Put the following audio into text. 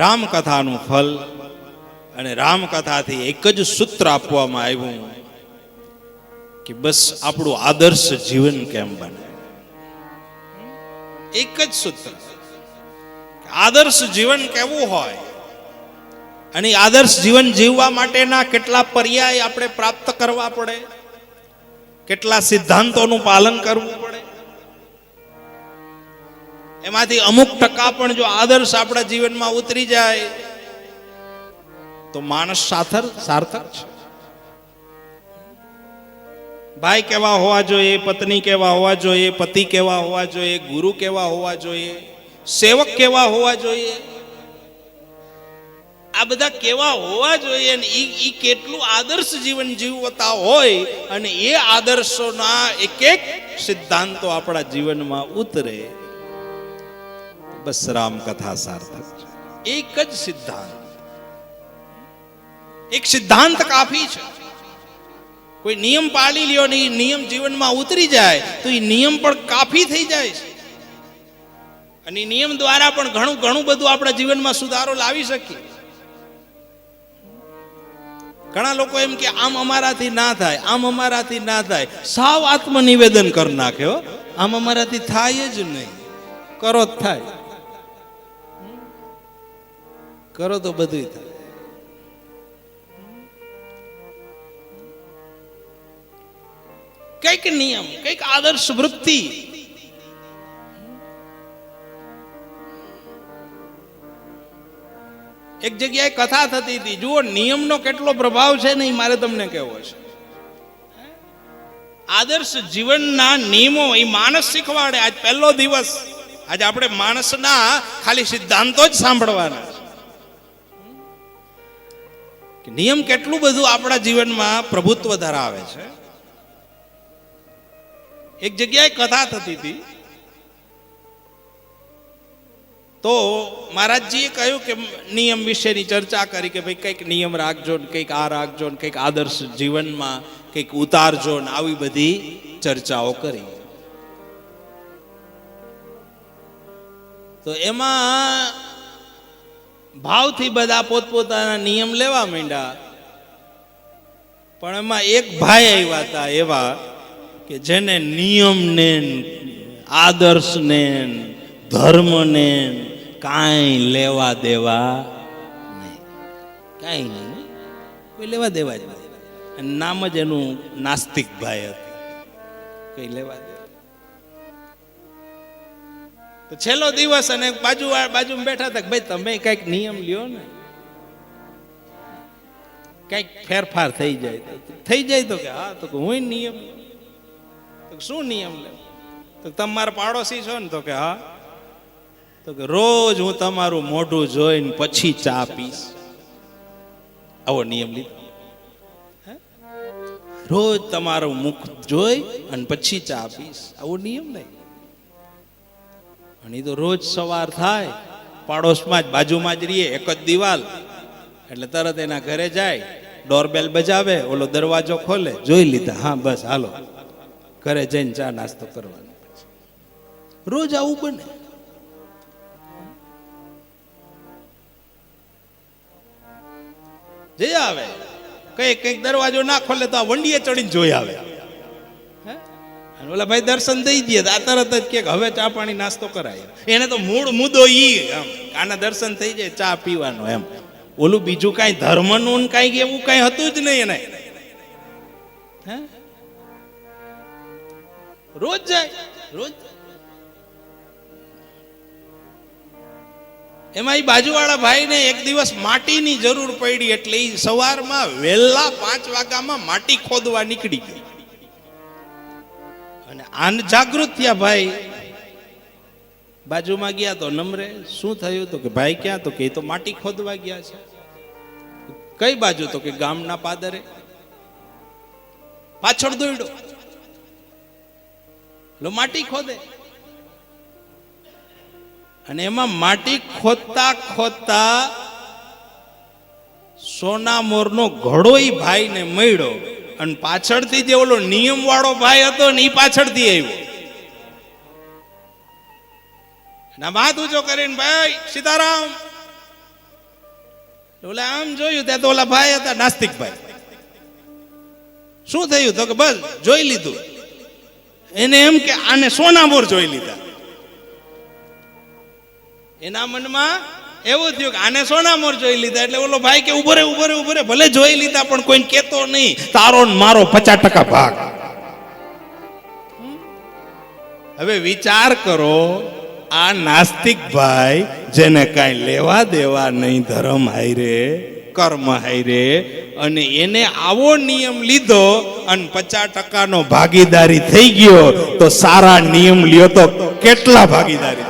રામકથાનું ફલ અને રામકથાથી એક જ સૂત્ર આપવામાં આવ્યું કે બસ આપણું આદર્શ જીવન કેમ બને. એક જ સૂત્ર, આદર્શ જીવન કેવું હોય અને આદર્શ જીવન જીવવા માટેના કેટલા પર્યાય આપણે પ્રાપ્ત કરવા પડે, કેટલા સિદ્ધાંતોનું પાલન કરવું પડે. એમાંથી અમુક ટકા પણ જો આદર્શ આપણા જીવનમાં ઉતરી જાય તો માણસ સાર્થક છે. ભાઈ કેવા હોવા જોઈએ, પત્ની કેવા હોવા જોઈએ, પતિ કેવા હોવા જોઈએ, ગુરુ કેવા હોવા જોઈએ, સેવક કેવા હોવા જોઈએ, આ બધા કેવા હોવા જોઈએ અને ઈ કેટલું આદર્શ જીવન જીવતા હોય અને એ આદર્શોના એક એક સિદ્ધાંતો આપણા જીવનમાં ઉતરે, બસ રામકથા સાર્થક છે. એક જ સિદ્ધાંત, એક સિદ્ધાંત કાફી છે. કોઈ નિયમ પાળી લ્યો ને એ નિયમ જીવનમાં ઉતરી જાય તો એ નિયમ પણ કાફી થઈ જાય છે અને નિયમ દ્વારા પણ ઘણું ઘણું બધું આપણા જીવનમાં સુધારો લાવી શકીએ. ઘણા લોકો એમ કે આમ અમારાથી ના થાય, આમ અમારાથી ના થાય, સાવ આત્મનિવેદન કરી નાખે. આમ અમારાથી થાય જ નહીં, કરો જ થાય, કરો તો બધું થાય. કઈક નિયમ, કઈક આદર્શ વૃત્તિ. એક જગ્યાએ કથા થતી હતી, જુઓ નિયમનો કેટલો પ્રભાવ છે ને, મારે તમને કહેવો છે. આદર્શ જીવનના નિયમો એ માણસ શીખવાડે. આજ પહેલો દિવસ, આજે આપણે માણસના ખાલી સિદ્ધાંતો જ સાંભળવાના છે. નિયમ કેટલું બધું આપણા જીવનમાં પ્રભુત્વ ધરાવે છે. એક જગ્યાએ કથા થતી હતી તો મહારાજજીએ કહ્યું કે નિયમ વિશેની ચર્ચા કરી કે ભાઈ કંઈક નિયમ રાખજો ને, કંઈક આ રાખજો ને, કંઈક આદર્શ જીવનમાં કંઈક ઉતારજો ને, આવી બધી ચર્ચાઓ કરી. તો એમાં ભાવથી બધા પોતપોતાના નિયમ લેવા માંડ્યા, પણ એમાં એક ભાઈ આવ્યા હતા એવા કે જેને નિયમને, આદર્શને, ધર્મને કાંઈ લેવા દેવા નહીં, કાંઈ નહીં, કોઈ લેવા દેવા જ નહીં. નામ જ એનું નાસ્તિક ભાઈ હતું, કઈ લેવા દેવા. તો છેલ્લો દિવસ અને બાજુમાં બેઠા હતા કે ભાઈ તમે કઈક નિયમ લ્યો ને, કઈક ફેરફાર થઈ જાય તો કે હા, તો હું નિયમ. શું નિયમ લે? તો તમારા પાડોશી છો ને? તો કે હા. તો કે રોજ હું તમારું મોઢું જોઈને પછી ચા પીશ. આવો નિયમ લીધો. રોજ તમારું મુખ જોઈ અને પછી ચા પીશ, આવો નિયમ નહીં. અને તો રોજ સવાર થાય, પાડોશમાં જ બાજુમાં જ રહીએ, એક જ દિવાલ, એટલે તરત એના ઘરે જાય, ડોરબેલ બજાવે, ઓલો દરવાજો ખોલે, જોઈ લીધા, હા બસ હાલો ઘરે જઈને ચા નાસ્તો કરવાનો. રોજ આવું બને. જઈ આવે, કઈક દરવાજો ના ખોલે તો આ વંડીએ ચડીને જોઈ આવે. ઓલા ભાઈ દર્શન દઈ દે, આ તરત જ કે હવે ચા પાણી નાસ્તો કરાય. એને તો મૂળ મુદ્દો ઈ આના દર્શન થઈ જાય, ચા પીવાનો એમ. ઓલું બીજું કઈ ધર્મનું કઈ એવું કઈ હતું જ નહીં એને. રોજ જાય, રોજ. એમાં એ બાજુવાળા ભાઈને એક દિવસ માટીની જરૂર પડી, એટલે એ સવારમાં વહેલા 5 વાગ્યામાં માટી ખોદવા નીકળી ગઈ. અને આન જાગૃત થયા ભાઈ, બાજુમાં ગયા તો નમરે, શું થયું? તો કે ભાઈ ક્યાં? તો કે તો માટી ખોદવા ગયા છે. કઈ બાજુ? તો કે ગામના પાદરે. પાછળ દોડ્યો, માટી ખોદે. અને એમાં માટી ખોદતા ખોદતા સોના મોરનો ઘડો ભાઈ ને મળ્યો, અને પાછળથી જે ઓલો નિયમ વાળો ભાઈ હતો ને એ પાછળથી આવ્યો. ના હાથ ઊંચો કરીને, ભાઈ સીતારામ, ઓલા આમ જોયું ત્યાં તો ઓલા ભાઈ હતા નાસ્તિક ભાઈ. શું થયું તો કે બસ જોઈ લીધું. એને એમ કે આને સોનામોર જોઈ લીધા. એના મનમાં એવું થયું કે આને સોનામોર જોઈ લીધા. એટલે ઓલો ભાઈ કે ઉભો રે ઉભો રે ઉભો રે, ભલે જોઈ લીધા પણ કોઈને કેતો નહીં, તારો ને મારો 50% ભાગ. હવે વિચાર કરો, આ નાસ્તિક ભાઈ જેને કાંઈ લેવા દેવા નહીં ધર્મ હારે કર્મ હારે, અને એને આવો નિયમ લીધો અને 50% ભાગીદારી થઈ ગયો, તો સારા નિયમ લ્યો તો કેટલા ભાગીદારી.